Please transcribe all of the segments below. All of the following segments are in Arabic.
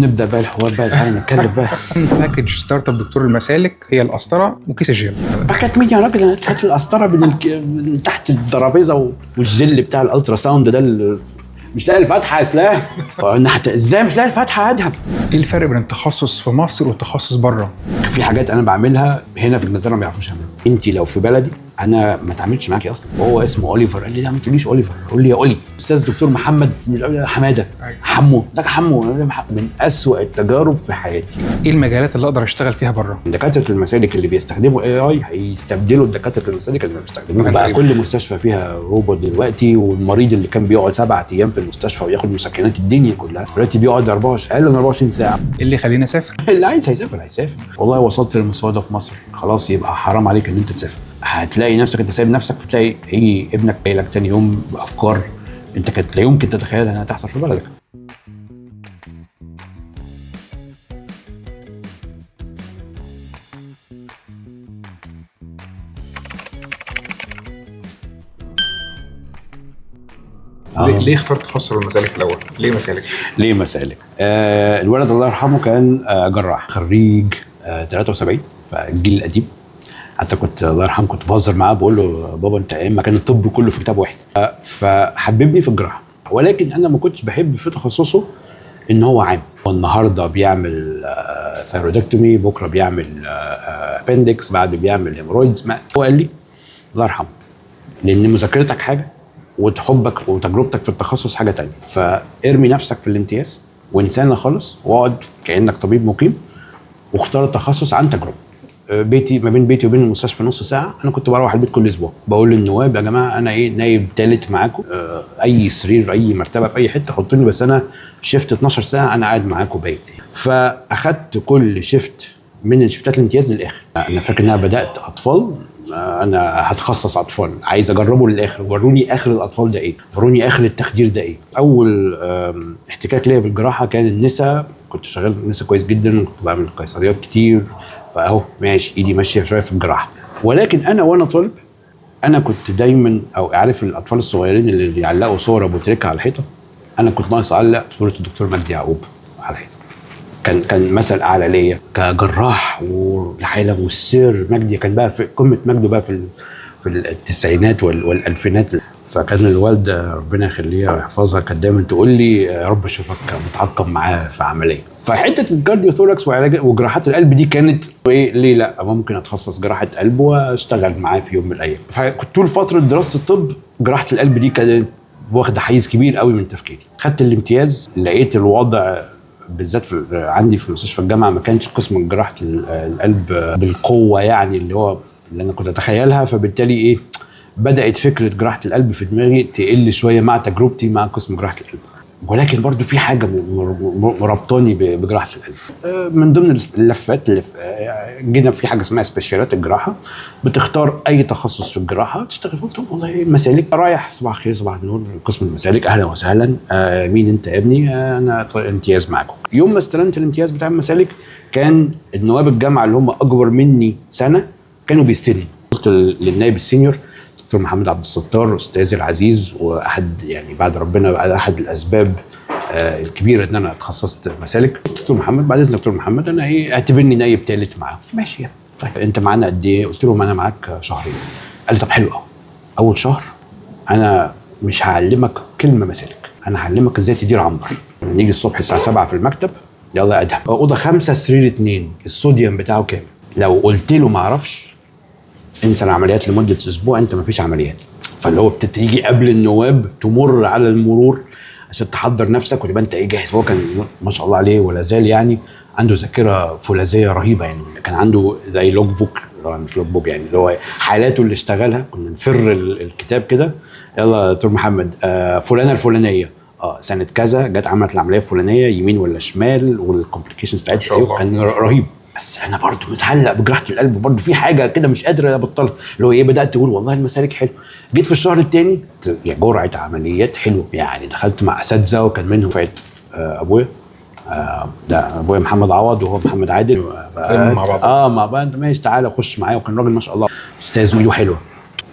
نبدا بقى الحوار بقى، تعالى نتكلم بقى. باكج ستارت اب دكتور المسالك هي القسطره وكيس الجل. باكت مين يا راجل؟ انا هات القسطره من تحت الترابيزه والجل بتاع الالترا ساوند ده مش لاقي الفتحه يا اسلام. ازاي مش لاقي الفتحه ادهم؟ ايه الفرق بين التخصص في مصر والتخصص بره؟ في حاجات انا بعملها هنا في انجلترا ما بيعرفوش يعملوها. انت لو في بلدي انا ما اتعاملش معاكي اصلا. وهو اسمه اوليفر، قال لي لا ما تقوليش اوليفر، قول لي يا اولي. استاذ دكتور محمد حماده، حمو ده حمو. من اسوأ التجارب في حياتي. ايه المجالات اللي اقدر اشتغل فيها بره؟ دكاتره المسالك اللي بيستخدموا اي هيستبدلوا الدكاتره المسالك اللي ما بيستخدموش. بقى كل مستشفى فيها روبوت دلوقتي، والمريض اللي كان بيقعد 7 ايام في المستشفى وياخد مسكنات الدنيا كلها دلوقتي بيقعد 24 ساعه. ايه اللي يخليني اسافر؟ اللي عايز هيسافر. والله وصلت للمستوى ده في مصر، خلاص يبقى حرام عليك ان انت تسافر. هتلاقي نفسك انت سايب نفسك، فتلاقي يجي ابنك جاي لك تاني يوم بافكار انت كانت لا يمكن تتخيلها انها تحصل في بلدك. ليه اخترت تخصص المسالك الاول؟ ليه مسالك؟ الولد الله يرحمه كان جراح خريج 73 فالجيل القديم. حتى كنت الله يرحمه كنت بهزر معاه بقول له بابا انت ايام ما كان الطب كله في كتاب واحد. فحببني في الجراحه، ولكن انا ما كنتش بحب في تخصصه ان هو عام. النهارده بيعمل ثايرويدكتومي، بكره بيعمل ابندكس، بعد بيعمل هيمورويدز. هو قال لي الله يرحمه لان مذاكرتك حاجه وحبك وتجربتك في التخصص حاجه تانية. فارمي نفسك في الامتياز وانسانه خالص، واقعد كانك طبيب مقيم واختار التخصص عن تجربه. ما بين بيتي وبين المستشفى نص ساعه. انا كنت بروح البيت كل اسبوع بقول للنواب يا جماعه انا نايب ثالث معاكم، اي سرير اي مرتبه في اي حته حطوني، بس انا شفت 12 ساعه انا قاعد معاكم بايت. فاخدت كل شفت من الشفتات الامتياز للاخر. انا فاكر ان انا بدات اطفال، انا هتخصص اطفال، عايز اجربه للاخر. وروني اخر الاطفال ده ايه، وروني اخر التخدير ده ايه. اول احتكاك ليا بالجراحه كان النساء. كنت شغال في النساء كويس جدا، كنت بعمل قيصريات كتير، فاهو ماشي ايدي ماشيه شويه في الجراحه. ولكن وانا طالب انا كنت دايما عارف الاطفال الصغيرين اللي بيعلقوا صور ابو تريكه على الحيطه، انا كنت ناقص اعلق صوره الدكتور مجدي يعقوب على الحيطه. كان مثل اعلى ليا كجراح والعالم. والسير مجدي كان بقى في قمه مجده بقى في التسعينات والالفينات. فكان الوالده ربنا يخليها ويحفظها كانت دايما تقول لي يا رب اشوفك متعاقب معاه في عمليه. فحته الكارديو ثوركس وعلاج وجراحات القلب دي كانت ايه، ليه لا ممكن اتخصص جراحه قلب واشتغل معاه في يوم من الايام. فكنت طول فتره دراسه الطب جراحه القلب دي كانت واخده حيز كبير قوي من تفكيري. خدت الامتياز لقيت الوضع بالذات عندي في مستشفى الجامعه ما كانش قسم جراحه القلب بالقوه يعني اللي انا كنت اتخيلها. فبالتالي ايه، بدات فكره جراحه القلب في دماغي تقل شويه مع تجربتي مع قسم جراحه القلب. ولكن برضو في حاجه مربطاني بجراحه القلب. من ضمن اللفات اللي جينا في حاجه اسمها سبيشالات الجراحه، بتختار اي تخصص في الجراحه تشتغل. قلت والله المسالك رايح صباح الخير صباح النور قسم المسالك، اهلا وسهلا. مين انت يا ابني؟ انا امتياز معاكم. يوم ما استلمت الامتياز بتاع المسالك كان النواب الجامعه اللي هم اكبر مني سنه كانوا بيستلموا. قلت للنائب السينيور دكتور محمد عبد الستار استاذي العزيز، واحد يعني بعد ربنا احد الاسباب الكبيره ان انا اتخصصت مسالك. دكتور محمد بعد اذن دكتور محمد انا اعتبرني نايب ثالث معاهم. ماشي يا طيب انت معانا قد ايه؟ قلت له انا معاك شهرين. قال لي طب حلو قوي، اول شهر انا مش هعلمك كلمه مسالك، انا هعلمك ازاي تدير عنبر. نيجي الصبح الساعه 7 في المكتب، يلا يا ادهم اوضه 5 سرير 2 الصوديوم بتاعه كام؟ لو قلت له ما اعرفش انسى العمليات لمده اسبوع، انت ما فيش عمليات. فاللي هو بتيجي قبل النواب تمر على المرور عشان تحضر نفسك وتبقى انت جاهز. هو كان ما شاء الله عليه ولا زال يعني عنده ذاكره فولاذيه رهيبه. يعني كان عنده زي لوج بوك، مش لوج بوك يعني اللي هو حالاته اللي اشتغلها. كنا نفر الكتاب كده، يلا يا دكتور محمد فلانه الفلانيه سنه كذا جت عملت العمليه الفلانيه يمين ولا شمال والكومبليكيشنز بتاعتها كان رهيب. بس انا برضو متعلق بجراحه القلب، برضو في حاجه كده مش قادر ابطلها. اللي هو بدات اقول والله المسالك حلو. جيت في الشهر الثاني جرعه عمليات حلوه يعني. دخلت مع اساتذه وكان منهم فات ابويا ده ابويا محمد عوض وهو محمد عادل مع بعض. مع بعض ماشي تعالى خش معايا. وكان راجل ما شاء الله استاذ وايده حلوه.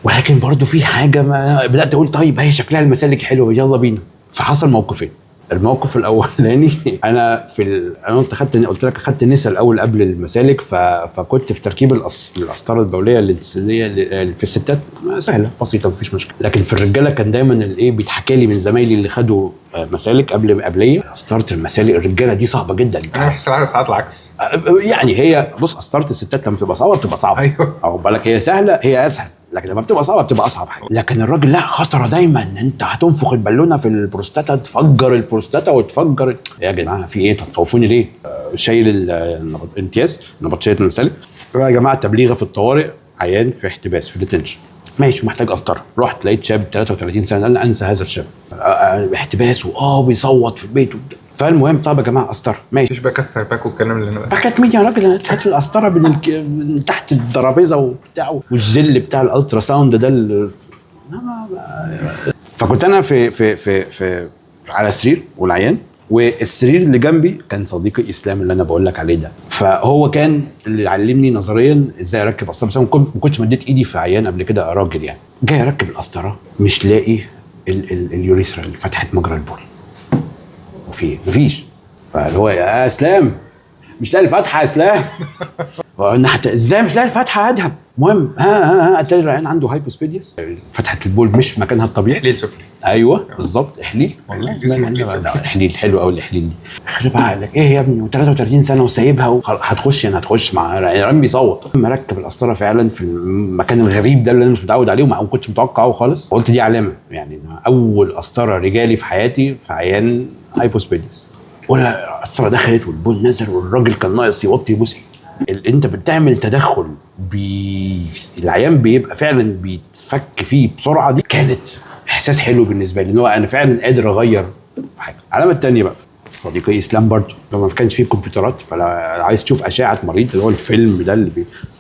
ولكن برضو في حاجه ما بدات اقول طيب هي شكلها المسالك حلوه يلا بينا. فحصل موقفين. الموقف الاولاني انا انا قلت لك اخدت نسا الاول قبل المسالك، فكنت في تركيب القسطره البوليه الانسانيه في الستات سهله بسيطه مفيش مشكله، لكن في الرجاله كان دايما الايه بيتحكى لي من زمايلي اللي خدوا مسالك قبليه، قسطره المسالك الرجاله دي صعبه جدا. انا بحس ساعات العكس، يعني هي بص قسطره الستات لما تبقى صعبه بتبقى صعبه، ايوه او بالك هي سهله هي اسهل، لكن لما بتبقى صعبه بتبقى اصعب حاجه. لكن الراجل لا، خطره دايما، انت هتنفخ البالونه في البروستاتا تفجر البروستاتا وتفجر. يا جماعه في ايه تخوفوني ليه؟ شايل الامتياز نبطشيه المسالك يا جماعه، تبليغه في الطوارئ، عيان في احتباس في ديتنشن ماشي محتاج قسطره. رحت لقيت شاب 33 سنه، انا انسى هذا الشاب احتباس بيصوت في البيت فالمهم طب يا جماعه قسطره ماشي، مش بكثر باكو الكلام اللي انا باكت مين يا راجل؟ هات القسطره من تحت الترابيزه وبتاع والجل بتاع الالترا ساوند ده فكنت انا في على السرير والعيان، والسرير اللي جنبي كان صديقي اسلام اللي انا بقول لك عليه ده، فهو كان اللي علمني نظريا ازاي اركب قسطره. بس انا ما كنتش مديت ايدي في عيان قبل كده راجل يعني، جاي اركب القسطره مش لاقي اليوريثرا اللي فتحت مجرى البول، مفيش. فاللي هو يا اسلام مش لاقي الفتحه يا اسلام ازاي مش لاقي الفتحه ادهم. المهم اتاري العيان عنده هايبوسبيديس، فتحه البول مش في مكانها الطبيعي، احليل سفلي. ايوه بالظبط احليل، والله احليل حلو قوي الاحليل دي. خرب عقلك ايه يا ابني و33 سنه وسايبها هتخش مع العيان بيصوت. لما ركب القسطره فعلا في المكان الغريب ده اللي انا مش متعود عليه وما كنتش متوقعه خالص، قلت دي علامه يعني اول قسطره رجالي في حياتي في عيان هايبوسبيديس. ولا القسطره دخلت والبول نزل والراجل كان ناقص يوطي يبوسي. انت بتعمل تدخل العيان بيبقى فعلا بيتفك فيه بسرعه، دي كانت احساس حلو بالنسبه لي ان هو انا فعلا قادر اغير في حاجه. العلامه الثانيه بقى صديقي اسلام برضه، طبعا ما كانش فيه كمبيوترات، فلو عايز تشوف اشعه مريض اللي هو الفيلم ده اللي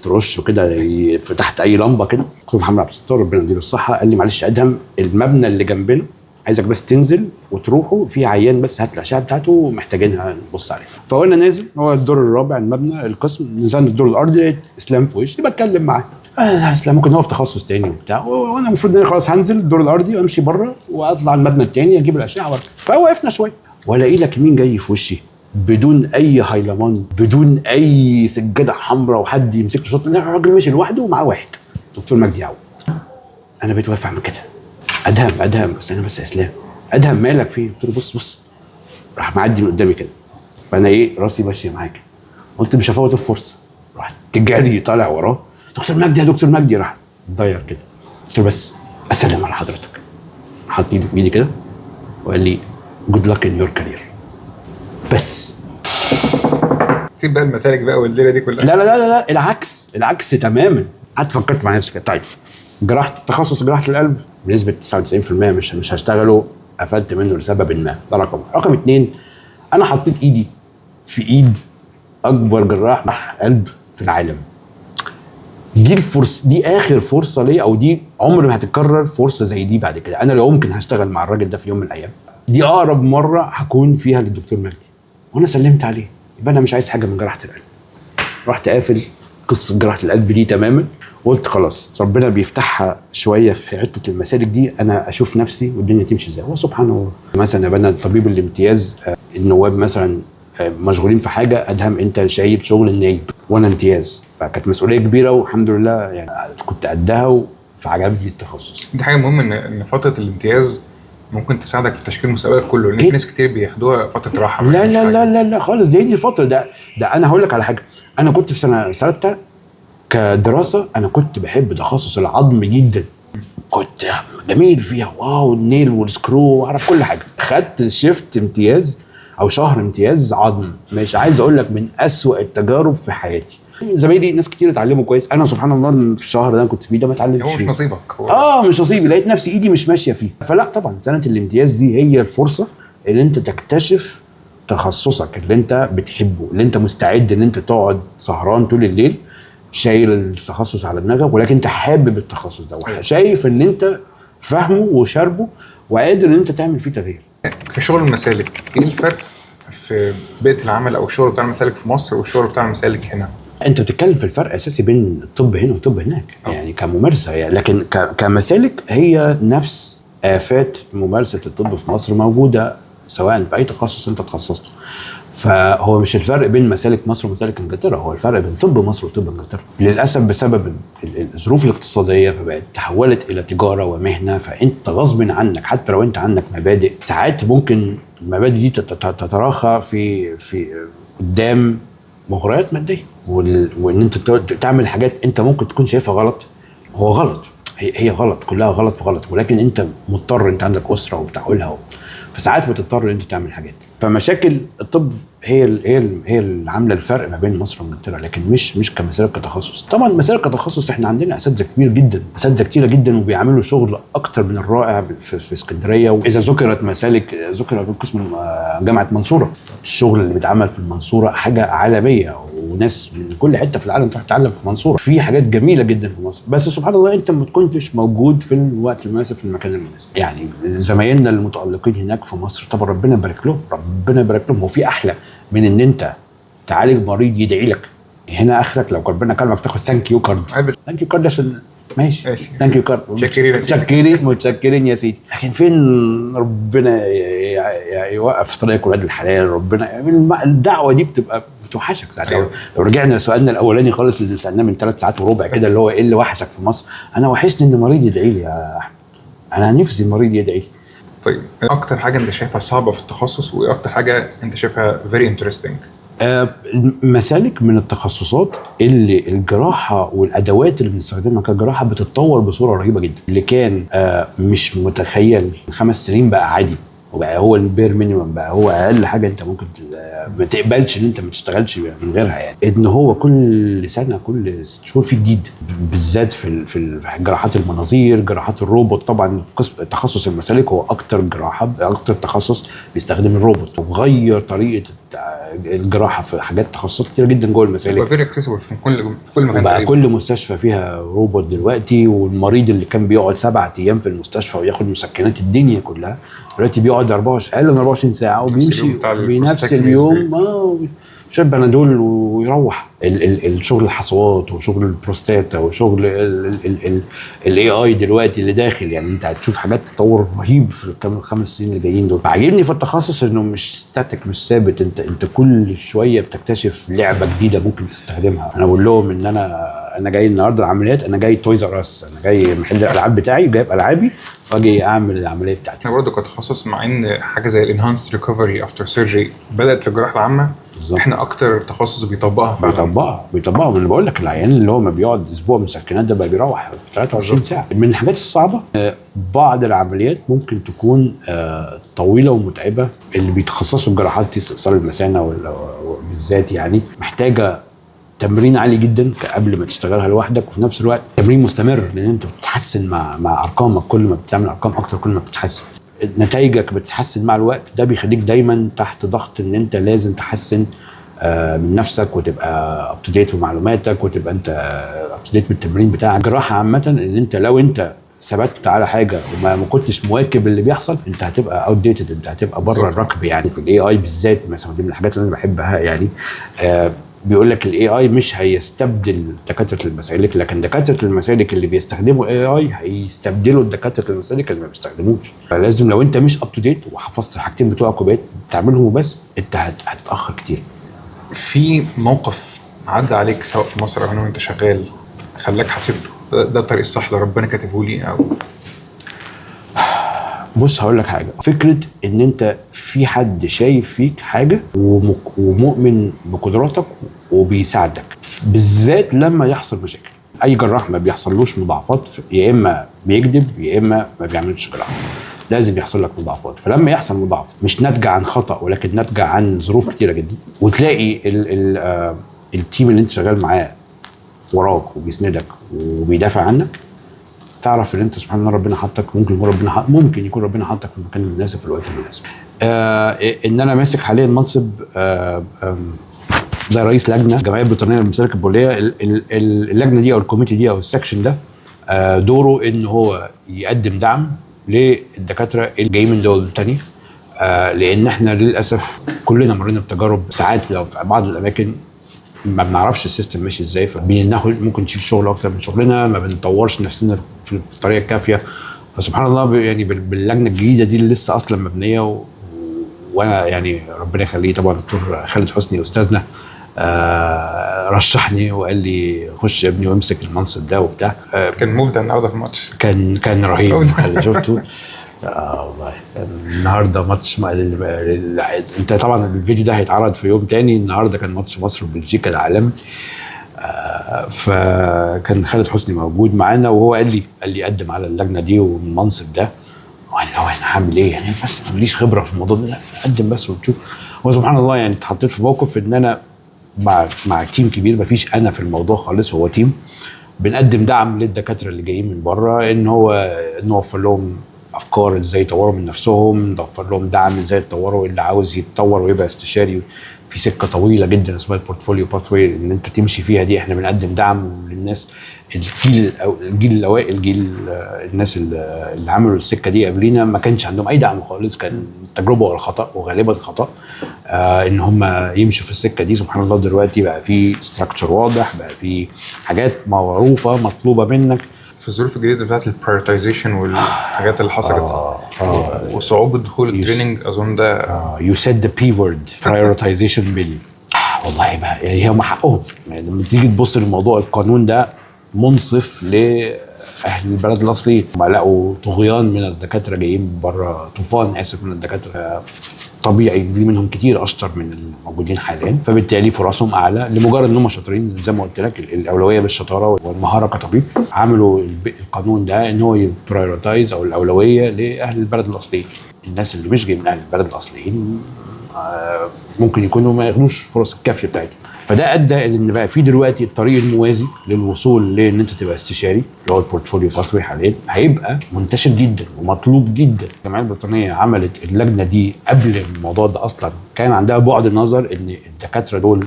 بترشه كده تحت اي لمبه كده، دكتور محمد عبد الستار ربنا يديله الصحه قال لي معلش ادهم المبنى اللي جنبنا عايزك بس تنزل وتروحوا في عيان بس هات الاشعه بتاعته محتاجينها نبص عليها. فقلنا نازل، هو الدور الرابع المبنى القسم، نزلنا الدور الارضي لقيت اسلام في وشي بتكلم معاه، اسلام ممكن هو في تخصص تاني وبتاع، وانا المفروض ان انا خلاص هنزل الدور الارضي وامشي بره واطلع المبنى التاني اجيب الاشعه وارجع. فوقفنا شويه والاقي لك مين جاي في وشي بدون اي هيلمان بدون اي سجاده حمراء وحد يمسك له شوط، الراجل ماشي لوحده ومعاه واحد دكتور مجدي عوض. انا بقيت واقف اعمل كده، ادهم استنى بس يا اسلام، ادهم مالك فيه؟ قلت له بص راح معدي من قدامي كده، فانا راسي ماشيه معاك، قلت مش هفوت الفرصه، رحت جاري طالع وراه، دكتور مجدي يا دكتور مجدي، راح ضير كده. قلت له بس اسلم على حضرتك، حط ايده في ايدي كده وقال لي جود لك ان يور كارير. بس سيب بقى المسالك بقى والليله دي كلها. لا العكس تماما. قعدت فكرت مع نفسي كده، طيب تخصص جراحه القلب بنسبه 99% مش هشتغله، قفلت منه لسبب ما، ده رقم 2. انا حطيت ايدي في ايد اكبر جراح قلب في العالم، دي الفرصه، دي اخر فرصه ليه، او دي عمر ما هتتكرر فرصه زي دي بعد كده. انا لو ممكن هشتغل مع الراجل ده في يوم من الايام، دي اقرب مره هكون فيها للدكتور مجدي، وانا سلمت عليه، يبقى انا مش عايز حاجه من جراحه القلب. رحت قافل قصه جراحه القلب دي تماما، وقلت خلاص ربنا بيفتحها شويه في حته المسالك دي، انا اشوف نفسي والدنيا تمشي ازاي. وسبحان الله مثلا انا طبيب الامتياز، النواب مثلا مشغولين في حاجه، ادهم انت شايل شغل النايب وانا امتياز، فكانت مسؤوليه كبيره والحمد لله يعني كنت قدها، فعجبني التخصص. دي حاجه مهمه ان فتره الامتياز ممكن تساعدك في تشكيل مستقبلك كله، لان في ناس كتير بياخدوها فتره راحه. لا خالص، دي الفتره ده انا هقول لك على حاجه. انا كنت في سنه ثالثه كدراسه، انا كنت بحب تخصص العظم جدا، كنت جميل فيها، واو النيل والسكرو واعرف كل حاجه. خدت شيفت امتياز او شهر امتياز عظم، مش عايز اقول لك من اسوأ التجارب في حياتي. زمايلي ناس كتير اتعلموا كويس، انا سبحان الله في الشهر ده انا كنت فيه ده ما اتعلمتش هو مش فيه. نصيبك مش نصيبي، لقيت نفسي ايدي مش ماشيه فيه. فلا طبعا سنه الامتياز دي هي الفرصه اللي انت تكتشف تخصصك اللي انت بتحبه، اللي انت مستعد ان انت تقعد سهران طول الليل شايل التخصص على دماغك، ولكن انت حابب التخصص ده وشايف ان انت فاهمه وشاربه وقادر ان انت تعمل فيه تغيير. في شغل المسالك ايه الفرق في بيئه العمل او الشغل بتاع المسالك في مصر والشغل بتاع المسالك هنا؟ انت بتتكلم في الفرق اساسي بين الطب هنا والطب هناك، يعني كممارسه يعني، لكن كمسالك هي نفس آفات ممارسه الطب في مصر موجوده سواء في اي تخصص انت تخصصته. فهو مش الفرق بين مسالك مصر ومسالك انجلترا، هو الفرق بين طب مصر وطب انجلترا. للاسف بسبب الظروف الاقتصاديه فبقت تحولت الى تجاره ومهنه، فانت غصب عنك حتى لو انت عندك مبادئ ساعات ممكن المبادئ دي تتراخى في قدام مغريات ماديه، وان انت تعمل حاجات انت ممكن تكون شايفها غلط. هو غلط، هي غلط، كلها غلط في غلط، ولكن انت مضطر، انت عندك اسره وبتعولها، فساعات بتضطر ان انت تعمل حاجات. فمشاكل الطب هي اللي عامله الفرق ما بين مصر وانجلترا، لكن مش كمسالك كتخصص. طبعا مسالك كتخصص احنا عندنا اساتذه كبير جدا، اساتذه كتيره جدا، وبيعملوا شغل اكتر من الرائع في اسكندريه. واذا ذكرت مسالك ذكر قسم جامعه منصوره، الشغل اللي بيتعمل في المنصوره حاجه عالميه، وناس من كل حته في العالم تروح تتعلم في منصوره. في حاجات جميله جدا في مصر، بس سبحان الله انت ما كنتش موجود في الوقت المناسب في المكان المناسب. يعني زمايلنا المتالقين هناك في مصر طبعا ربنا يبارك لهم، ربنا يبارك لهم. هو في احلى من ان انت تعالج مريض يدعي لك؟ هنا اخرك لو ربنا كلمك تاخد ثانك يو كارد. ثانك يو كارد عشان ماشي ثانك يو كارد، متشكرين يا سيدي. لكن فين ربنا يوقف طريقك ولاد الحلال؟ ربنا الدعوه دي بتوحشك ساعات. لو رجعنا لسؤالنا الاولاني خالص اللي سالناه من 3 ساعات وربع كده، اللي هو ايه اللي وحشك في مصر؟ انا وحشني ان مريض يدعي لي يا احمد، انا نفسي المريض يدعي لي. طيب اكتر حاجه انت شايفها صعبه في التخصص، وايه اكتر حاجه انت شايفها very interesting؟ مسالك من التخصصات اللي الجراحه والادوات اللي بنستخدمها كجراحه بتتطور بصوره رهيبه جدا. اللي كان مش متخيل 5 سنين بقى عادي، وبقى هو البير مينيمم، بقى هو اقل حاجه انت ممكن ما تقبلش ان انت ما تشتغلش من غيرها. يعني ان هو كل سنه كل 6 شهور في جديد، بالذات في جراحات المناظير، جراحات الروبوت. طبعا تخصص المسالك هو اكتر تخصص بيستخدم الروبوت، وغير طريقه الجراحه في حاجات تخصصات كتير جدا جوه المسالك. بقى فيري اكسسبل في كل مكان، بقى كل مستشفى فيها روبوت دلوقتي. والمريض اللي كان بيقعد 7 ايام في المستشفى وياخد مسكنات الدنيا كلها دلوقتي بيقعد اقل من 24 ساعه وبيمشي بنفس اليوم شرب بنادول ويروح. الشغل الحصوات وشغل البروستاتا وشغل الاي اي دلوقتي اللي داخل، يعني انت هتشوف حاجات تطور رهيب في الكام 5 سنين اللي جايين دول. عاجبني في التخصص انه مش ستاتيك، مش ثابت، انت كل شويه بتكتشف لعبه جديده ممكن تستخدمها. انا بقول لهم ان انا جاي النهارده العمليات، انا جاي تويز ار اس، انا جاي محل الالعاب بتاعي، جايب العابي واجي اعمل العمليه بتاعتي. انا برضه كتخصص، مع ان حاجه زي الانهانس ريكفري افتر سيرجري بدات في الجراحه العامه بالزبط. احنا اكتر تخصص بيطبقها بيطبقها من اللي بقول لك، العيان اللي هو ما بيقعد اسبوع مسكنات ده بقى بيروح في 23 ساعه. من الحاجات الصعبه بعض العمليات ممكن تكون طويله ومتعبه. اللي بيتخصصوا الجراحات دي استئصال المثانه بالذات يعني محتاجه تمرين عالي جدا قبل ما تشتغلها لوحدك، وفي نفس الوقت تمرين مستمر، لان انت بتتحسن مع ارقامك. كل ما بتعمل ارقام اكتر كل ما بتتحسن، نتائجك بتتحسن مع الوقت. ده بيخليك دايما تحت ضغط ان انت لازم تحسن من نفسك وتبقى اب تو ديت بمعلوماتك، وتبقى انت اب تو ديت بالتمرين بتاعك. الجراحه عامه ان انت لو انت ثبتت على حاجه وما كنتش مواكب اللي بيحصل، انت هتبقى اوت ديتد، انت هتبقى بره الركب. يعني في الاي اي بالذات مثلا، دي من الحاجات اللي انا بحبها. يعني بيقول لك الاي اي مش هيستبدل دكاتره المسالك، لكن دكاتره المسالك اللي بيستخدموا الاي اي هيستبدلوا الدكاتره المسالك اللي ما بيستخدموش. فلازم لو انت مش اب تو ديت وحفظت الحاجتين بتوعك وبقيت بتعملهم بس، انت هتتاخر كتير. في موقف عدى عليك سواء في مصر او هنا وانت شغال خلاك حسيت ده الطريق الصح اللي ربنا كاتبه لي؟ او بص هقول لك حاجه، فكره ان انت في حد شايف فيك حاجه ومؤمن بقدراتك وبيساعدك، بالذات لما يحصل مشاكل. اي جراح ما بيحصلوش مضاعفات، يا اما بيكذب يا اما ما بيعملش جراحه، لازم يحصل لك مضاعفات. فلما يحصل مضاعف مش ناتجه عن خطا، ولكن ناتجه عن ظروف كتيره جدا، وتلاقي التيم اللي انت شغال معاه وراك وبيسندك وبيدافع عنك، تعرف ان انت سبحان الله ربنا حطك، ممكن يكون ربنا حطك في المكان المناسب في الوقت المناسب. ان انا ماسك حاليا منصب زي رئيس لجنه الجمعيه البريطانيه للمسالك البوليه. اللجنه دي او الكوميتي دي او السكشن ده دوره ان هو يقدم دعم للدكاتره اللي جايين من دول تانية، لان احنا للاسف كلنا مرينا بتجارب. ساعات لو في بعض الاماكن ما بنعرفش السيستم ماشي ازاي، فبناخد ممكن نشيل شغل اكتر من شغلنا، ما بنطورش نفسنا في الطريقه الكافيه. فسبحان الله يعني باللجنه الجديده دي اللي لسه اصلا مبنيه وانا يعني ربنا يخليه طبعا الدكتور خالد حسني استاذنا رشحني وقال لي خش يا ابني وامسك المنصب ده وبتاع. كان مبدع النهارده في الماتش. كان رهيب اللي شفته. والله النهارده ماتش انت طبعا الفيديو ده هيتعرض في يوم تاني. النهارده كان ماتش مصر وبلجيكا العالمي. فكان خالد حسني موجود معانا وهو قال لي قدم على اللجنه دي والمنصب ده. وانا هعمل ايه يعني؟ بس ماليش خبره في الموضوع ده. لا قدم بس وتشوف. وسبحان الله يعني اتحطيت في موقف ان انا مع تيم كبير. مفيش انا في الموضوع خالص، هو تيم بنقدم دعم للدكاتره اللي جايين من بره، ان نوفر لهم افكار ازاي يطوروا من نفسهم، نوفر لهم دعم ازاي يتطوروا. اللي عاوز يتطور ويبقى استشاري في سكه طويله جدا اسمها البورتفوليو باثوي ان انت تمشي فيها دي، احنا بنقدم دعم للناس الجيل الاوائل، الناس اللي عملوا السكه دي قبلينا ما كانش عندهم اي دعم خالص، كان تجربه ولا خطا وغالبا خطا ان هم يمشوا في السكه دي. سبحان الله دلوقتي بقى في ستراكشر واضح، بقى في حاجات معروفه مطلوبه منك. في الظروف الجديده بتاعت البرايورتايزيشن والحاجات اللي حصلت وصعوبه دخول التريننج اظن ده you said the P word prioritization bill. والله بقى يعني هم حقهم يعني لما تيجي تبص للموضوع. القانون ده منصف لاهل البلد الاصليين. هم لقوا طغيان من الدكاتره جايين بره، طوفان اسف من الدكاتره طبيعي، في منهم كتير اشطر من الموجودين حاليا، فبالتالي فرصهم اعلى لمجرد ان هم شاطرين. زي ما قلت لك الاولويه بالشطاره والمهاره كطبيب. عملوا القانون ده ان هو يبرايورتايز او الاولويه لاهل البلد الاصليين. الناس اللي مش جاي من اهل البلد الاصليين ممكن يكونوا ما ياخدوش فرص الكافيه بتاعتهم. فده ادى ان بقى في دلوقتي الطريق الموازي للوصول لان انت تبقى استشاري اللي هو البورتفوليو باثوي حاليا هيبقى منتشر جدا ومطلوب جدا. الجمعيه البريطانيه عملت اللجنه دي قبل الموضوع ده اصلا، كان عندها بعد النظر ان الدكاتره دول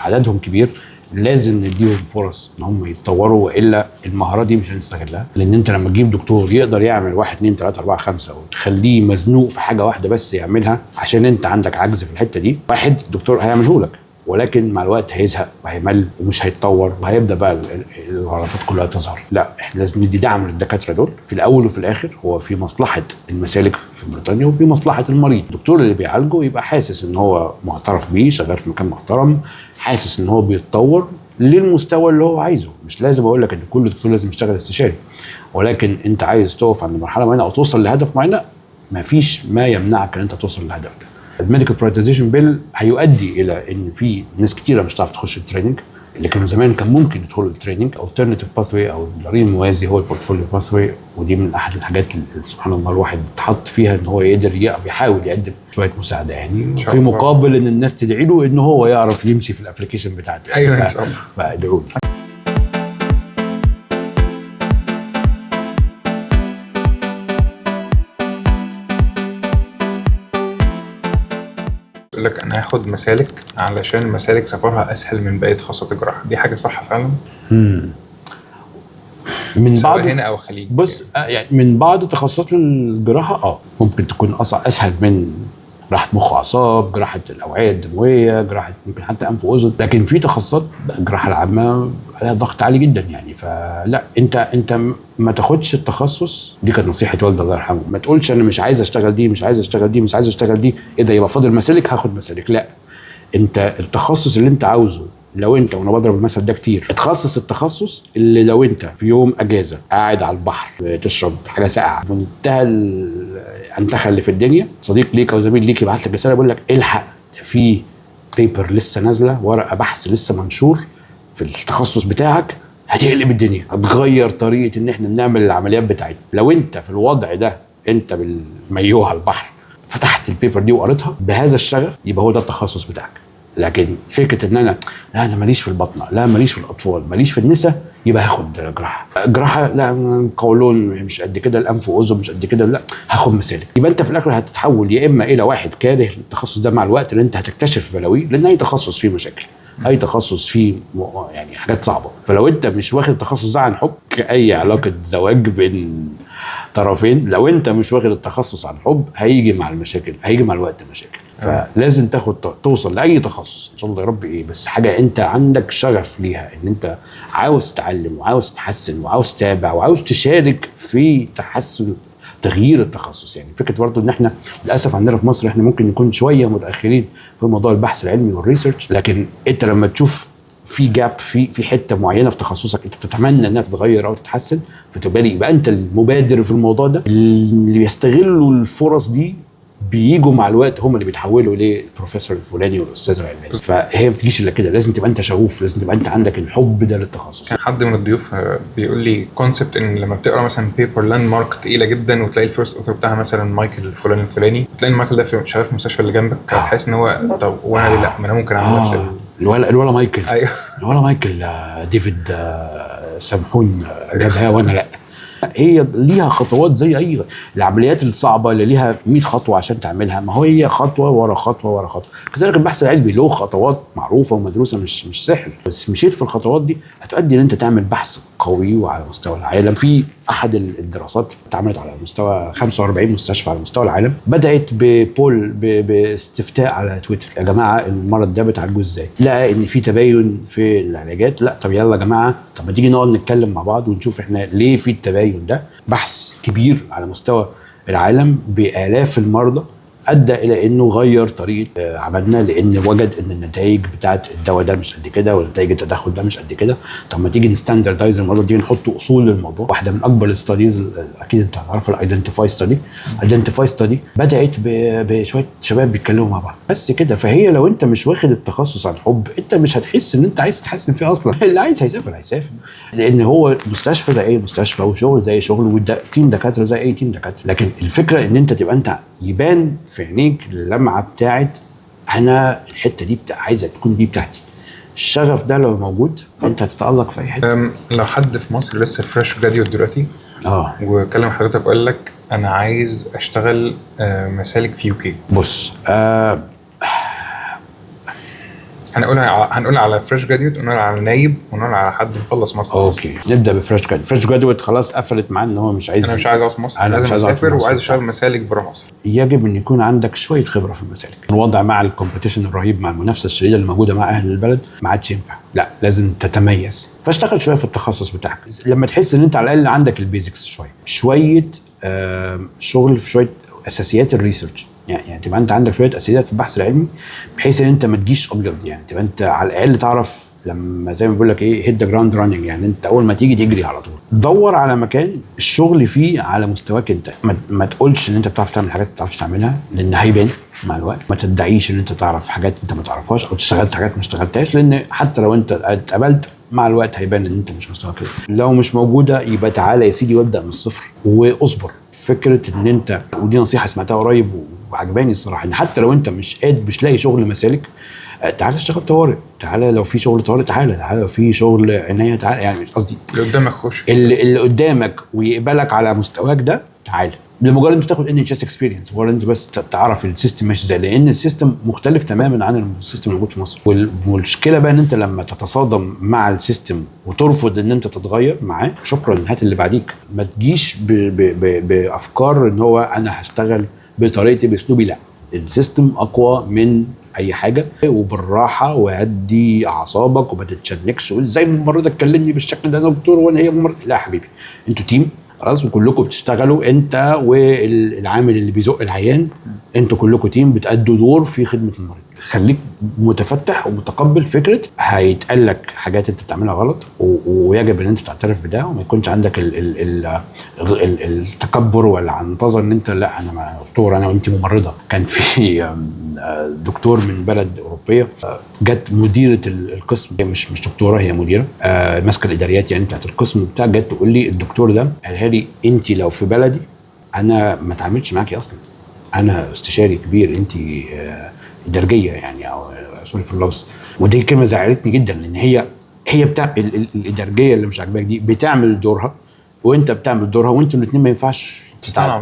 عددهم كبير، لازم نديهم فرص ان هم يتطوروا والا المهارات دي مش هنستغلها. لان انت لما تجيب دكتور يقدر يعمل 1 2 3 4 5 وتخليه مزنوق في حاجه واحده بس يعملها عشان انت عندك عجز في الحته دي، واحد دكتور هيعمله لك ولكن مع الوقت هيزهق وهيمل ومش هيتطور وهيبدا بقى الغلطات كلها تظهر. لا احنا لازم ندي دعم للدكاتره دول. في الاول وفي الاخر هو في مصلحه المسالك في بريطانيا وفي مصلحه المريض. الدكتور اللي بيعالجه يبقى حاسس ان هو معترف بيه، شغال في مكان محترم، حاسس ان هو بيتطور للمستوى اللي هو عايزه. مش لازم اقول لك ان كل دكتور لازم يشتغل استشاري، ولكن انت عايز تقف عند مرحله معينه او توصل لهدف معين، مفيش ما يمنعك ان انت توصل للهدف ده. الميديكال برايورتيزيشن بيل هيؤدي الى ان في ناس كتيره مش هتعرف تخش التريننج اللي كانوا زمان كان ممكن يدخلوا التريننج. الترناتيف باثوي او الطريق الموازي هو البورتفوليو باثوي، ودي من احد الحاجات اللي سبحان الله الواحد اتحط فيها ان هو يقدر يحاول يقدم شويه مساعده يعني في مقابل ان الناس تدعي له ان هو يعرف يمشي في الابلكيشن بتاعته. ايوه ان شاء الله. فادعوا لي. يقول لك انا هاخد مسالك علشان مسالك سفرها اسهل من بقيه تخصصات الجراحه، دي حاجه صح فعلا؟ من بعض هنا او خليج. بص يعني من بعض تخصصات الجراحه ممكن تكون اسهل من جراحه مخ واعصاب، جراحه الاوعيه الدمويه، جراحه ممكن حتى انف واذن. لكن في تخصصات الجراحه العامه عليها ضغط عالي جدا يعني. فلا انت ما تاخدش التخصص. دي كانت نصيحه والدي الله يرحمه. ما تقولش انا مش عايز اشتغل دي، مش عايز اشتغل دي، مش عايز اشتغل دي، ايه ده يبقى فاضل مسالك هاخد مسالك. لا، انت التخصص اللي انت عاوزه لو انت، وانا بضرب المثل ده كتير، اتخصص التخصص اللي لو انت في يوم اجازه قاعد على البحر تشرب حاجه ساقعه منتهى الانتخه اللي في الدنيا، صديق ليك او زميل ليك يبعت لك رساله يقول لك الحق في بيبر لسه نازله، ورقه بحث لسه منشور في التخصص بتاعك، هتقلب الدنيا، هتغير طريقه ان احنا بنعمل العمليات بتاعتنا. لو انت في الوضع ده، انت بالمايوه على البحر فتحت البيبر دي وقريتها بهذا الشغف، يبقى هو ده التخصص بتاعك. لكن فكره ان انا ماليش في البطنه، لا ماليش في الاطفال، ماليش في النساء، يبقى هاخد جراحه لا قولون مش قد كده، الانف واذن مش قد كده، لا هاخد مسالك. يبقى انت في الاخر هتتحول يا اما الى واحد كاره للتخصص ده مع الوقت، لان انت هتكتشف بلاويه، لان اي تخصص فيه مشاكل، اي تخصص فيه يعني حاجات صعبه. فلو انت مش واخد التخصص ده عن حب، كاي علاقه زواج بين طرفين، لو انت مش واخد التخصص عن حب هيجي مع المشاكل، هيجي مع الوقت مشاكل. فلازم توصل لاي تخصص ان شاء الله يا رب بس حاجه انت عندك شغف ليها، ان انت عاوز تتعلم وعاوز تتحسن وعاوز تتابع وعاوز تشارك في تحسن تغيير التخصص. يعني فكره برضو ان احنا للاسف عندنا في مصر احنا ممكن نكون شويه متاخرين في موضوع البحث العلمي والريسيرش، لكن انت لما تشوف في جاب في حته معينه في تخصصك انت تتمنى انها تتغير او تتحسن، فتبقى يبقى انت المبادر في الموضوع ده. اللي بيستغلوا الفرص دي بييجوا مع الوقت هم اللي بيتحولوا للبروفيسور الفلاني والاستاذ العلاني. فهي ما بتجيش الا كده، لازم تبقى انت شغوف، لازم تبقى انت عندك الحب ده للتخصص. كان حد من الضيوف بيقول لي كونسبت ان لما بتقرا مثلا بيبر لاند مارك تقيله جدا وتلاقي الفيرست اوثر بتاعها مثلا مايكل الفلاني تلاقي مايكل ده شغال في المستشفى اللي جنبك، هتحس ان هو طب وانا ليه لا، ما انا ممكن اعمل نفس الولا مايكل. ايوه الولا مايكل ديفيد سامحون جابها وانا لا. هي ليها خطوات زي اي العمليات الصعبه اللي ليها 100 خطوه عشان تعملها، ما هو هي خطوه ورا خطوه ورا خطوه. كذلك البحث العلمي له خطوات معروفه ومدروسه، مش سحر، بس مشيت في الخطوات دي هتؤدي ان انت تعمل بحث قوي وعلى مستوى العالم. في احد الدراسات اتعملت على مستوى 45 مستشفى على مستوى العالم، بدات ببول باستفتاء على تويتر، يا جماعه المرض ده بتعالجوه ازاي؟ لقى ان في تباين في العلاجات، لا طب يلا يا جماعه، طب ما تيجي نقعد نتكلم مع بعض ونشوف احنا ليه في التباين ده. بحث كبير على مستوى العالم بالاف المرضى ادى الى انه غير طريقه عملنا، لان وجد ان النتائج بتاعت الدواء ده مش قد كده ونتائج التدخل ده مش قد كده. طب ما تيجي نستاندردايز الموضوع دي، نحط اصول للموضوع. واحده من اكبر الاستاديز اكيد انت هتعرف الايدنتيفاي ستادي بدات بشويه شباب بيتكلموا مع بعض بس كده. فهي لو انت مش واخد التخصص عن حب انت مش هتحس ان انت عايز تتحسن فيه اصلا. اللي عايز هيسافر، لان هو مستشفى زي اي مستشفى وشغل زي شغل وتيم دكاتره زي اي تيم دكاتره. لكن الفكره ان انت تبقى انت يبان في عينيك اللمعه بتاعت انا الحته دي عايزه تكون دي بتاعتي. الشغف ده لو موجود انت هتتالق في اي حته. لو حد في مصر لسه فريش جراديوت دلوقتي وكلم حضرتك وقال لك انا عايز اشتغل مسالك في يوكي، بص هنقول على فريش جراديوت، ونقول على نايب، ونقول على حد مخلص ماستر. اوكي نبدا بفريش جراديوت. فريش جراديوت خلاص قفلت معاه ان هو مش عايز، انا مش عايز اقعد في مصر، لازم اسافر وعايز اشتغل مسالك بره مصر. يجب ان يكون عندك شويه خبره في المسالك. الوضع مع الكومبيتيشن الرهيب، مع المنافسه الشديده اللي موجوده مع اهل البلد ما عادش ينفع، لا لازم تتميز. فاشتغل شويه في التخصص بتاعك لما تحس ان انت على الاقل عندك البيزكس، شويه شغل في شويه اساسيات الريسيرش. يعني تبقى انت عندك شويه اساسيات في البحث العلمي بحيث ان انت ما تجيش ابيض. يعني تبقى انت على الاقل تعرف لما زي ما بقول لك ايه هيد ذا جراوند راننج، يعني انت اول ما تيجي تجري على طول. دور على مكان الشغل فيه على مستواك انت. ما تقولش ان انت بتعرف تعمل حاجات ما بتعرفش تعملها، لان هيبان مع الوقت. ما تدعيش ان انت تعرف حاجات انت ما تعرفهاش او اشتغلت حاجات ما اشتغلتهاش، لان حتى لو انت اتقبلت مع الوقت هيبان ان انت مش مستواك كده. لو مش موجوده يبقى تعالى يا سيدي وابدا من الصفر واصبر. فكره ان انت، ودي نصيحه سمعتها قريب وعجباني الصراحه، ان حتى لو انت مش لاقي شغل مسالك، تعالى اشتغل طوارئ. تعالى لو في شغل طوارئ، تعالى لو في شغل عنايه، تعالى. يعني مش قصدي اللي قدامك خش، اللي قدامك ويقبلك على مستواك ده تعالى، لمجرد انت تاخد ان جاست اكسبيرينس، مجرد انت بس تعرف السيستم ماشي ازاي، لان السيستم مختلف تماما عن السيستم الموجود في مصر. والمشكله بقى ان انت لما تتصادم مع السيستم وترفض ان انت تتغير معاه، شكرا هات اللي بعديك. ما تجيش بافكار ان هو انا هشتغل بطريقتي باسلوبي، لا، السيستم اقوى من اي حاجه، وبالراحه وهدي اعصابك وما تتشنكش. وازاي الممرضه تكلمني بالشكل ده انا دكتور وانا هي ممرضه؟ لا يا حبيبي، انتوا تيم خلاص وكلكم بتشتغلوا، انت والعامل اللي بيزق العيان، انتوا كلكم تيم بتأدوا دور في خدمه المريض. خليك متفتح ومتقبل فكره هيتقال لك حاجات انت بتعملها غلط، ويجب ان انت تعترف بده، وما يكونش عندك التكبر والعنطزه ان انت لا انا دكتور انا وانت ممرضه. كان في دكتور من بلد اوروبيه جت مديره القسم، هي مش دكتوره، هي مديره ماسكه الاداريات يعني بتاعت القسم بتاع، جت تقول لي الدكتور ده قالها لي انت لو في بلدي انا ما اتعاملش معاكي اصلا، انا استشاري كبير، انت اداريه يعني، او سوري في اللفظ. ودي كلمه زعلتني جدا، لان هي بتاع الاداريه اللي مش عاجباك دي بتعمل دورها وانت بتعمل دورها، وانتوا الاثنين ما ينفعش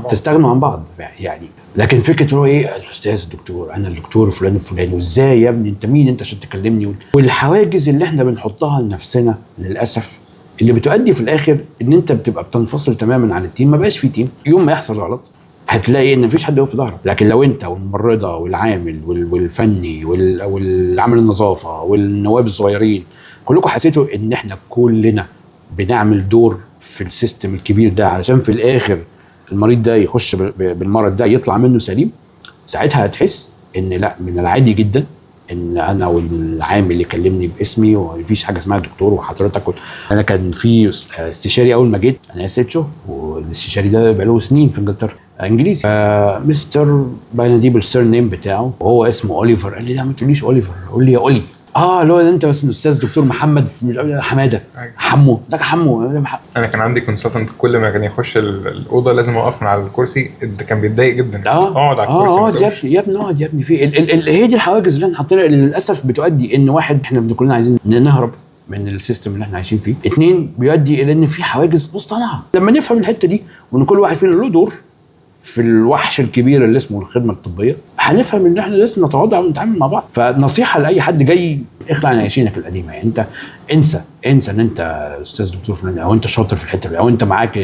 تستغنوا عن بعض يعني. لكن فكره هو ايه الاستاذ الدكتور، انا الدكتور فلان الفلاني، وازاي يا ابني انت مين انت عشان تكلمني؟ والحواجز اللي احنا بنحطها لنفسنا للاسف اللي بتؤدي في الاخر ان انت بتبقى بتنفصل تماما عن التيم. ما بقاش في تيم، يوم ما يحصل غلط هتلاقي ان مفيش حد يقف في ظهرك. لكن لو انت والممرضه والعامل والفني والعامل النظافه والنواب الصغيرين كلكم حسيتوا ان احنا كلنا بنعمل دور في السيستم الكبير ده، علشان في الاخر المريض ده يخش بالمرض ده يطلع منه سليم، ساعتها هتحس ان لا، من العادي جدا ان انا والعامل اللي كلمني باسمي ومفيش حاجه اسمها دكتور وحضرتك انا كان في استشاري اول ما جيت، انا اسيتشو، والاستشاري ده بقاله سنين في انجلترا انجليزي، مستر بناديه بالسير نيم بتاعه وهو اسمه اوليفر. قال لي لا ما تقوليش اوليفر، قول لي يا اولي. لو انت بس الاستاذ دكتور محمد حماده، حمو ده حمو. انا كان عندي كونسلتنت كل ما كان يخش الاوضه لازم اوقف من على الكرسي، ده كان بيتضايق جدا. اقعد على الكرسي. يا ابني اقعد يا ابني. في هي دي الحواجز اللي احنا حاطينها للاسف بتؤدي ان واحد، احنا كلنا عايزين نهرب من السيستم اللي احنا عايشين فيه. 2 بيؤدي الى ان في حواجز مصطنعه. لما نفهم الحته دي وان كل واحد فينا له دور في الوحش الكبير اللي اسمه الخدمه الطبيه، هنفهم ان احنا لازم نتواضع ونتعامل مع بعض. فنصيحه لاي حد جاي، اخلع عن عيشينك القديمه. يعني انت انسى ان انت استاذ دكتور فلان، او انت شاطر في الحته دي، او انت معاك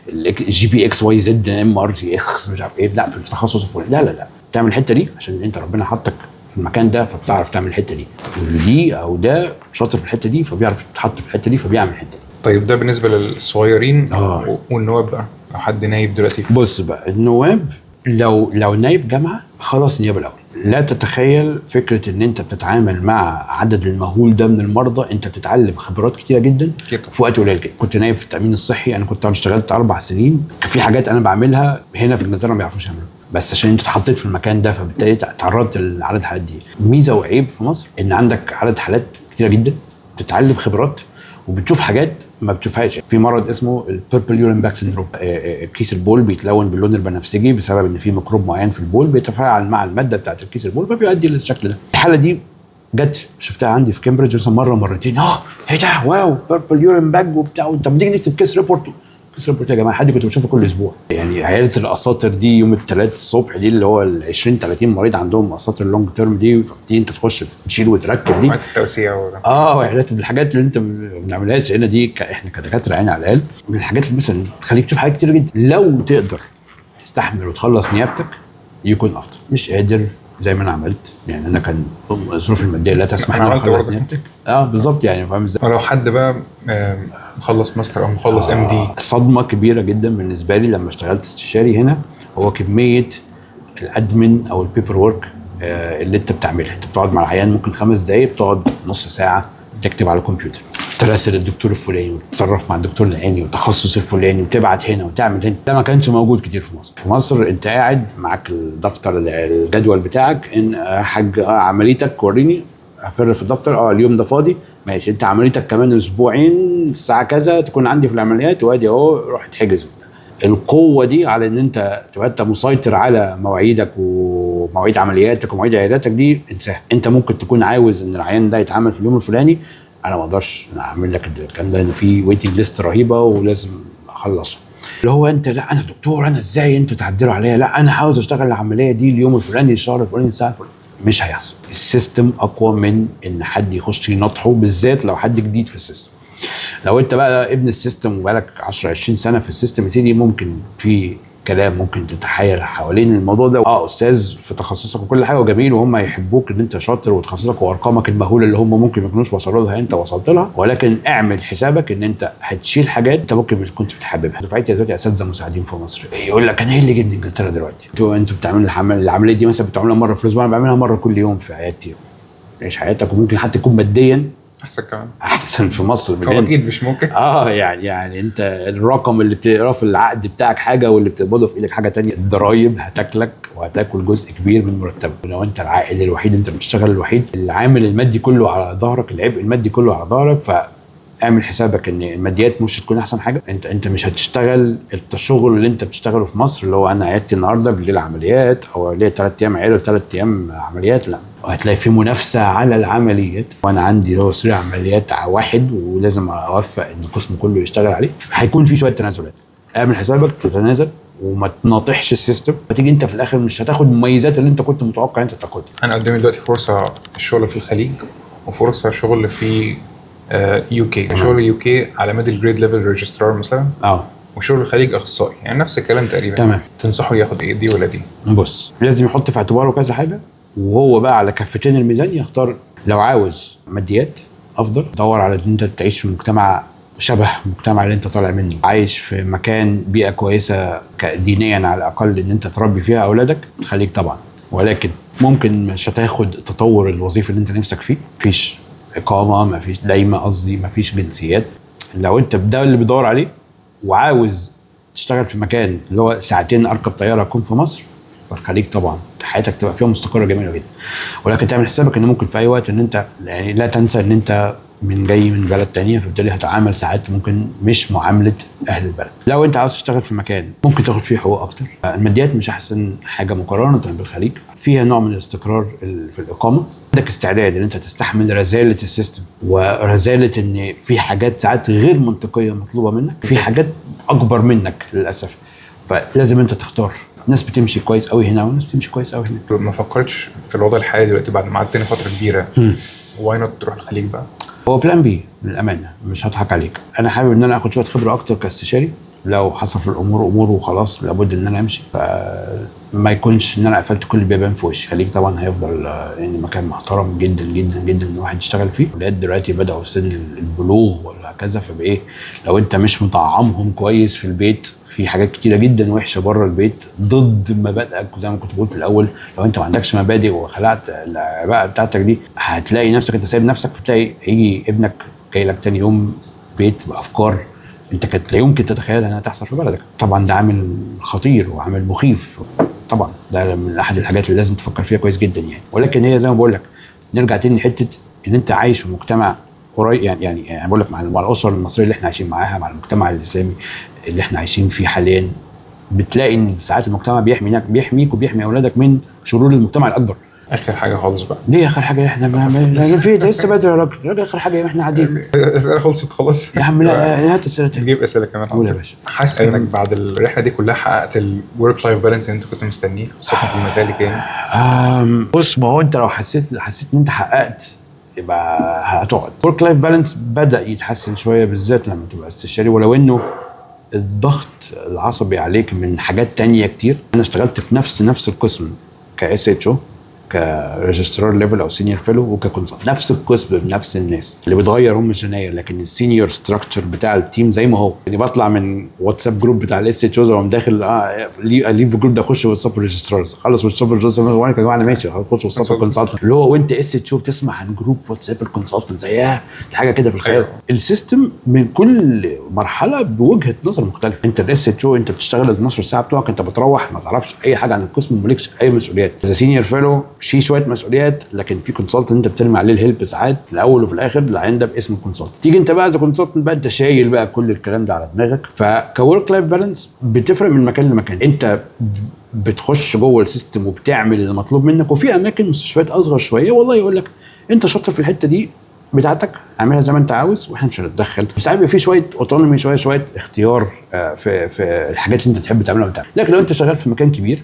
الجي بي اكس واي زد ام ار تي اكس مش عارف ايه، لا في التخصص الفلاني، لا تعمل الحته دي عشان انت ربنا حطك في المكان ده فبتعرف تعمل الحته دي، ودي او ده شاطر في الحته دي فبيعرف يتحط في الحته دي فبيعمل الحته دي. طيب ده بالنسبه للصغيرين. والنواب بقى، لو حد نايب دلوقتي. بص بقى، النواب لو نايب جامعه خلاص النيابه الاول. لا تتخيل فكره ان انت بتتعامل مع عدد المهول ده من المرضى، انت بتتعلم خبرات كتيره جدا في وقت قليل جدا. كنت نايب في التامين الصحي، انا كنت اشتغلت 4 سنين. في حاجات انا بعملها هنا في انجلترا ما بيعرفوش يعملوها، بس عشان انت اتحطيت في المكان ده فبالتالي تعرضت لعدد الحالات دي. ميزه وعيب في مصر ان عندك عدد حالات كتيره جدا، تتعلم خبرات وبتشوف حاجات ما بتشوفهاش. في مرض اسمه البيربل يورين باك سيندروم، كيس البول بيتلون باللون البنفسجي بسبب ان في ميكروب معين في البول بيتفاعل مع الماده بتاعت الكيس البول فبيؤدي للشكل ده. الحاله دي جت شفتها عندي في كامبريدج مثلا مره مرتين. ايه ده، واو بيربل يورين باك وبتاع. طب نيجي نكتب كيس ريبورت. كيس ريبورت يا جماعه، حد كنت بشوفه كل اسبوع. يعني عياده الاساطر دي يوم الثلاث الصبح دي اللي هو ال 20 30 مريض عندهم اساطر اللونج تيرم دي انت تخش تشيل وتركب دي التوسيع عيادات. الحاجات اللي انت ما بنعملهاش هنا دي احنا كدكاتره عين على الاقل من الحاجات اللي مثلا تخليك تشوف حاجات كتير جدا. لو تقدر تستحمل وتخلص نيابتك يكون افضل. مش قادر زي ما انا عملت، يعني انا كان الظروف الماديه لا تسمح لي اخلص نيابتك. بالظبط، يعني فاهم ازاي. ولو حد بقى مخلص ماستر او مخلص ام دي، صدمه كبيره جدا بالنسبه لي لما اشتغلت استشاري هنا هو كميه الادمن او البيبر ورك اللي انت بتعملها. انت بتقعد مع العيان ممكن 5 دقايق، بتقعد نص ساعه تكتب على الكمبيوتر، تراسل الدكتور الفلاني وتتصرف مع الدكتور العيني والتخصص الفلاني وتبعت هنا وتعمل هنا. ده ما كانش موجود كتير في مصر. في مصر انت قاعد معاك الدفتر الجدول بتاعك، ان حاج عمليتك وريني، افر في الدفتر اليوم ده فاضي ماشي، انت عمليتك كمان اسبوعين الساعه كذا تكون عندي في العمليات، وادي اهو روح اتحجز. القوه دي على ان انت تبقى انت مسيطر على مواعيدك ومواعيد عملياتك ومواعيد عياداتك دي انساها. انت ممكن تكون عاوز ان العيان ده يتعامل في اليوم الفلاني، انا ما اقدرش اعمل لك الكلام ده، ان في ويتنج ليست رهيبه ولازم اخلصه. اللي هو انت لا انا دكتور، انا ازاي انتوا تعدلوا عليا؟ لا انا عاوز اشتغل العمليه دي اليوم الفلاني الشهر الفلاني الساعه الفلانيه. مش هيحصل. السيستم اقوى من ان حد يخش ينطحه، بالذات لو حد جديد في السيستم. لو انت بقى ابن السيستم وبقالك 10 20 سنه في السيستم تيجي، ممكن في كلام ممكن تتحايل حوالين الموضوع ده. استاذ في تخصصك وكل حاجه وجميل، وهم يحبوك ان انت شاطر وتخصصك وارقامك المهوله اللي هم ممكن ما يكونوش وصلوا لها انت وصلت لها، ولكن اعمل حسابك ان انت هتشيل حاجات انت ممكن ما تكونش بتحببها. دفعتي دلوقتي اساتذه مساعدين في مصر يقول لك انا ايه اللي جبني انجلترا دلوقتي؟ انتوا بتعملوا العمليه دي مثلا بتعملوها مره في الاسبوع، انا بعملها مره كل يوم في عيادتي. عيش حياتك، وممكن حتى تكون ماديا احسن كمان، احسن في مصر. هو اكيد مش ممكن. يعني انت الرقم اللي بتقراه في العقد بتاعك حاجه، واللي بتقبضه في ايدك حاجه تانية. الضرايب هتاكلك وهتاكل جزء كبير من مرتبك. لو انت العائد الوحيد، انت بتشتغل الوحيد، العامل المادي كله على ظهرك، العبء المادي كله على ظهرك، اعمل حسابك ان الماديات مش هتكون احسن حاجه. انت مش هتشتغل الشغل اللي انت بتشتغله في مصر، اللي هو انا عيادتي النهارده بالليل عمليات، او ليا 3 ايام عياده و3 ايام عمليات. لا، وهتلاقي في منافسه على العمليات، وانا عندي لو سرير عمليات واحد ولازم اوفق ان القسم كله يشتغل عليه. هيكون في شويه تنازلات. اعمل حسابك تتنازل وما تناطحش السيستم، فتيجي انت في الاخر مش هتاخد المميزات اللي انت كنت متوقع انت تاخدها. انا قدامي دلوقتي فرصه الشغل في الخليج، وفرصه شغل في يو كي. شغل يو كي على ميدل جريد ليفل ريجسترار مثلا، وشغل الخليج اخصائي، يعني نفس الكلام تقريبا. تمام. تنصحه ياخد ايه، دي ولا دي؟ بص، لازم يحط في اعتباره كذا حاجه، وهو بقى على كفتين الميزان يختار. لو عاوز ماديات افضل، دور على ان انت تعيش في مجتمع شبه المجتمع اللي انت طالع منه، عايش في مكان بيئه كويسه دينيا على الاقل ان انت تربي فيها اولادك، خليك طبعا. ولكن ممكن مش هتاخد التطور الوظيفي اللي انت نفسك فيه، مفيش اقامه، مفيش دايما، قصدي مفيش جنسيات. لو انت ده اللي بيدور عليه وعاوز تشتغل في مكان اللي هو ساعتين اركب طياره اكون في مصر، فالخليج طبعا حياتك تبقى فيها مستقره جميله جدا. ولكن تعمل حسابك ان ممكن في اي وقت ان انت يعني لا تنسى ان انت جاي من بلد تانية، فبالتالي هتعامل ساعات ممكن مش معامله اهل البلد. لو انت عاوز تشتغل في مكان ممكن تاخد فيه حقوق اكتر، الماديات مش احسن حاجه مقارنه بالخليج، فيها نوع من الاستقرار في الاقامه، عندك استعداد ان انت تستحمل رزاله السيستم ورزاله ان في حاجات ساعات غير منطقيه مطلوبه منك، في حاجات اكبر منك للاسف، فلازم انت تختار. ناس بتمشي كويس قوي هنا وناس بتمشي كويس قوي هنا. ما فكرتش في الوضع الحالي دلوقتي بعد ما قعدت هنا فتره كبيره واي نوت تروح الخليج بقى؟ هو بلان بي للامانه، مش هضحك عليك، انا حابب ان انا اخد شويه خبره اكتر كاستشاري، لو حصل في الامور امور وخلاص لابد ان انا امشي، فما يكونش ان انا قفلت كل البيبان في وشي. الخليج طبعا هيفضل يعني مكان محترم جدا جدا جدا ان الواحد يشتغل فيه. ولاد دلوقتي بداوا في سن البلوغ ولا كذا، فبايه لو انت مش مطعمهم كويس في البيت، في حاجات كتيره جدا وحشه بره البيت ضد مبادئك، زي ما كنت بقول في الاول. لو انت ما عندكش مبادئ وخلعت العباءه بتاعتك دي، هتلاقي نفسك انت سايب نفسك، فتلاقي يجي ابنك جاي لك تاني يوم بيت بافكار انت كانت لا يمكن تتخيل انها تحصل في بلدك. طبعا ده عامل خطير وعامل مخيف، طبعا ده من احد الحاجات اللي لازم تفكر فيها كويس جدا يعني. ولكن هي زي ما بقول لك، نرجع تاني لحته ان انت عايش في مجتمع قريب، يعني بقول لك مع الاسره المصريه اللي احنا عايشين معاها، مع المجتمع الاسلامي اللي احنا عايشين فيه حاليا، بتلاقي ان ساعات المجتمع بيحميك وبيحمي اولادك من شرور المجتمع الاكبر. اخر حاجه خالص بقى، دي اخر حاجه احنا لازم فيه، ده لسه بدري يا راجل، اخر حاجه احنا قاعدين. الاسئله خلصت خلاص يا عم لا، هات السيره تاني. نجيب اسئله كمان. قول يا باشا. حاسس انك بعد الرحله دي كلها حققت الورك لايف بالانس اللي انت كنت مستنيه، خصوصا في المسالك يعني؟ بص، ما هو انت لو حسيت ان انت حققت يبقى هتقعد. ورك لايف بالانس بدا يتحسن شويه، بالذات لما تبقى استشاري، ولو انه الضغط العصبي عليك من حاجات تانية كتير. انا اشتغلت في نفس القسم كاس اتش او، كريجسترار ليفل او سينيور فيلو، وككونسلت، نفس القسم بنفس الناس. اللي بيتغير هم الجناير، لكن السينيور ستراكشر بتاع التيم زي ما هو. يعني بطلع من واتساب جروب بتاع الاس اتش او، داخل ليف الجروب ده، اخش واتساب ريجسترارز، خلص واتساب ريجسترارز وانا يا جماعه انا ماشي، اخش واتساب كونسلتنت، اللي هو وانت اس اتش او بتسمع عن جروب واتساب الكونسلتنت زيها حاجه كده في الخيال. السيستم من كل مرحله بوجهه نظر مختلفه. انت الاس اتش او انت بتشتغل ال 12 ساعه بتوعك، انت بتروح ما تعرفش اي حاجه عن القسم ومالكش اي مسؤوليات. اذا سينيور فيلو في شويه مسؤوليات، لكن في كونسلتنت انت بترمي عليه الهيلب ساعات، في الاول وفي الاخر العين ده باسم كونسلتنت. تيجي انت بقى از كونسلتنت بقى، انت شايل بقى كل الكلام ده على دماغك. فكورك لايف بالانس بتفرق من مكان لمكان. انت بتخش جوه السيستم وبتعمل اللي مطلوب منك، وفي اماكن مستشفيات اصغر شويه والله يقول لك انت شاطر في الحته دي بتاعتك، اعملها زي ما انت عاوز واحنا مش هنتدخل. ساعات بيبقى في شويه اوتونومي، شويه اختيار في الحاجات اللي انت تحب تعملها وبتاع. لكن لو انت شغال في مكان كبير،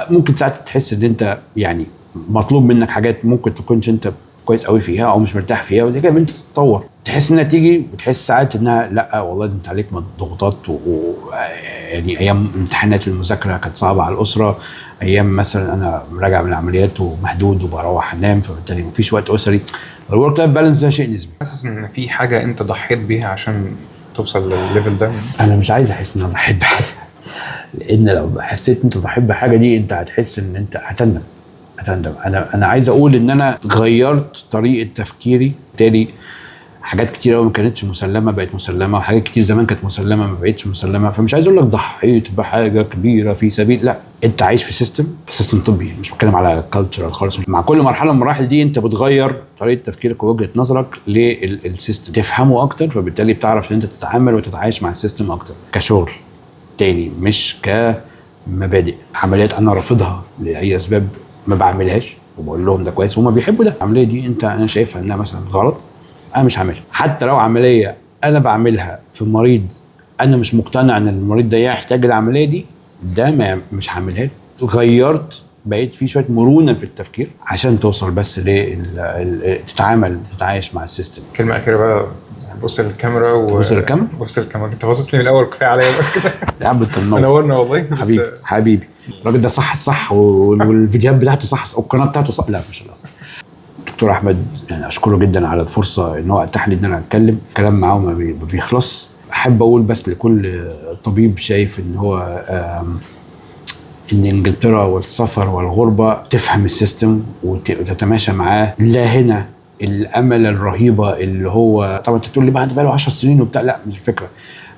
ممكن ساعات تحس ان انت يعني مطلوب منك حاجات ممكن تكونش انت كويس قوي فيها او مش مرتاح فيها، ودي كده انت تتطور. تحس انها تيجي، وتحس ساعات انها لا والله انت عليك ضغوطات، يعني ايام امتحانات المذاكره كانت صعبه على الاسره، ايام مثلا انا راجع من العمليات ومهدود وبروح انام، فبالتالي مفيش وقت اسري. الورك لايف بالانس ده شيء نسبي. حاسس ان في حاجه انت ضحيت بيها عشان توصل للليفل ده؟ انا مش عايز احس ان انا ضحيت بحاجه، لان لو حسيت انت ضحيت بحاجه دي انت هتحس ان انت هتندم. انا عايز اقول ان انا غيرت طريقه تفكيري، بالتالي حاجات كتير قوي ما كانتش مسلمه بقت مسلمه، وحاجات كتير زمان كانت مسلمه ما بقتش مسلمه. فمش عايز اقول لك ضحيت بحاجه كبيره في سبيل، لا، انت عايش في سيستم طبي، مش بتكلم على كالتشرال خالص. مع كل مرحله من المراحل دي انت بتغير طريقه تفكيرك ووجهه نظرك للسيستم، تفهمه اكتر، فبالتالي بتعرف ان انت تتعامل وتتعايش مع السيستم اكتر كشغل تاني، مش كمبادئ. عمليات انا رافضها لاي اسباب، ما بعملهاش، وبقول لهم ده كويس وهم بيحبوا ده. العمليه دي انا شايفها انها مثلا غلط، انا مش هعملها. حتى لو عمليه انا بعملها في مريض انا مش مقتنع ان المريض ده يحتاج العمليه دي، ده مش هعملها. غيرت، بقيت في شويه مرونه في التفكير عشان توصل بس تتعايش مع السيستم. كلمه اخيره بقى، بص للكاميرا بص للكاميرا. انت باصص لي من الاول، كفايه عليا بقى كده. يا عم انت منورنا والله. حبيبي الراجل ده صح والفيديوهات بتاعته صح والقناه بتاعته صح. لا مش الأصل. دكتور احمد يعني اشكره جدا على الفرصه ان هو اتاح لي ان انا اتكلم. الكلام معاه ما بيخلص. احب اقول بس لكل طبيب شايف ان هو ان انجلترا والسفر والغربه تفهم السيستم وتتماشى معاه. لا هنا الامل الرهيبه اللي هو طبعا انت تقول لي بعد بقاله 10 سنين وبتاع، لا مش الفكره.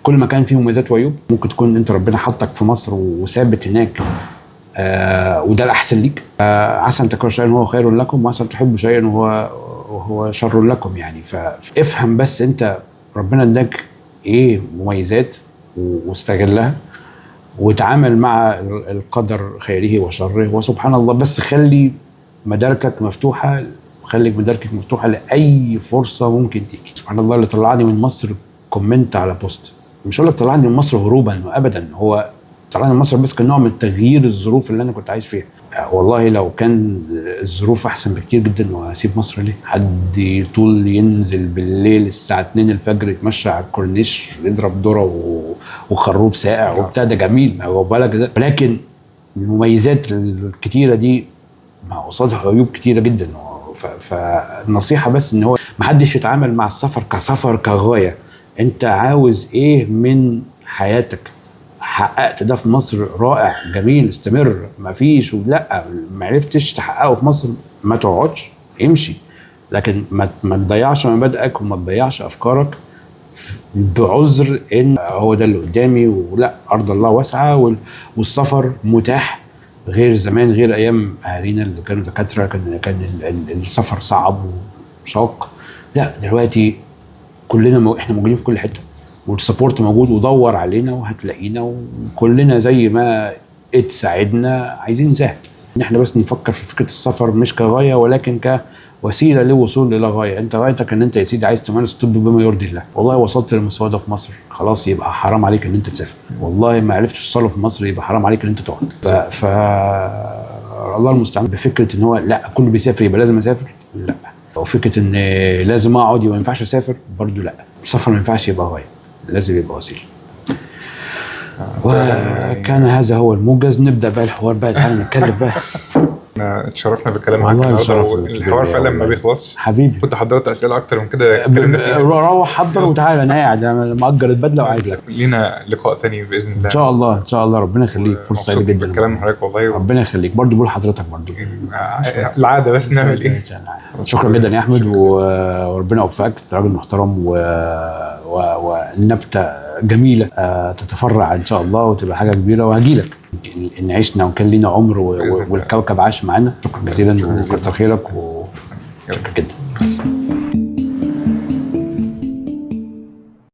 كل مكان فيه مميزات وعيوب. ممكن تكون انت ربنا حطك في مصر وثابت هناك وده الاحسن ليك. عسى ان تكرهوا شيئا وهو خير لكم وعسى ان تحبوا شيئا وهو شر لكم يعني. فافهم بس انت ربنا اداك ايه مميزات واستغلها وتعامل مع القدر خيره وشره وسبحان الله. بس خلي مداركك مفتوحه، خليك مداركك مفتوحه لاي فرصه ممكن تيجي. سبحان الله اللي طلعني من مصر كومنت على بوست، مش هقول لك طلعني من مصر هروبا ابدا، هو طلعني من مصر بس كنوع من تغيير الظروف اللي انا كنت عايش فيها. والله لو كان الظروف احسن بكتير جدا واسيب مصر ليه؟ حد طول ينزل بالليل الساعه 2 الفجر يتمشى على الكورنيش يضرب ذره وخروب ساقع وبتاع، ده جميل هو بالك ده، ولكن المميزات الكتيره دي مع قصادها عيوب كتيره جدا. فالنصيحه بس ان هو محدش يتعامل مع السفر كسفر كغايه. انت عاوز ايه من حياتك؟ حققت ده في مصر رائع جميل استمر، ما فيش لا ما عرفتش تحققه في مصر ما تقعدش امشي، لكن ما تضيعش مبادئك وما تضيعش افكارك بعذر ان هو ده اللي قدامي. ولا ارض الله واسعه والسفر متاح غير زمان، غير ايام اهالينا اللي كانوا دكاتره كان السفر صعب وشاق. لا دلوقتي كلنا احنا موجودين في كل حته والسبورت موجود ودور علينا وهتلاقينا، وكلنا زي ما اتساعدنا عايزين نساعد. ان احنا بس نفكر في فكره السفر مش كغايه ولكن كوسيله للوصول الى غايه. انت غايتك ان انت يا سيدي عايز تمارس الطب بما يرضي الله، والله وصلت للمستوى ده في مصر خلاص يبقى حرام عليك ان انت تسافر. والله ما عرفتش توصله في مصر يبقى حرام عليك ان انت تقعد. الله المستعان. بفكره ان هو لا كله بيسافر يبقى لازم اسافر، لا. وفكره ان لازم اقعد وما ينفعش اسافر برضو، لا. السفر ما ينفعش يبقى غايه، لازم يبقى وسيله. وكان هذا هو الموجز. نبدا بقى الحوار بقى، تعالى نتكلم بقى. احنا اتشرفنا بالكلام معاك النهارده، الحوار فعلا ما بيخلصش حبيبي. كنت حضرت اسئله اكتر من كده روح حضر وتعالى، انا قاعد مأجر البدله وقاعد لك. لينا لقاء تاني باذن الله ان شاء الله ان شاء الله. ربنا يخليك، فرصه سعيده جدا بالكلام مع حضرتك والله. ربنا يخليك برضو، بقول لحضرتك برضو العاده بس نعمل ايه. شكرا جدا يا احمد وربنا يوفقك. انت راجل محترم والنبته جميله تتفرع ان شاء الله وتبقى حاجه كبيره، وهجيلك ان عشنا وكان لينا عمر والكوكب عاش معانا. شكرا جزيلا وكتر خيرك وشكرا جدا.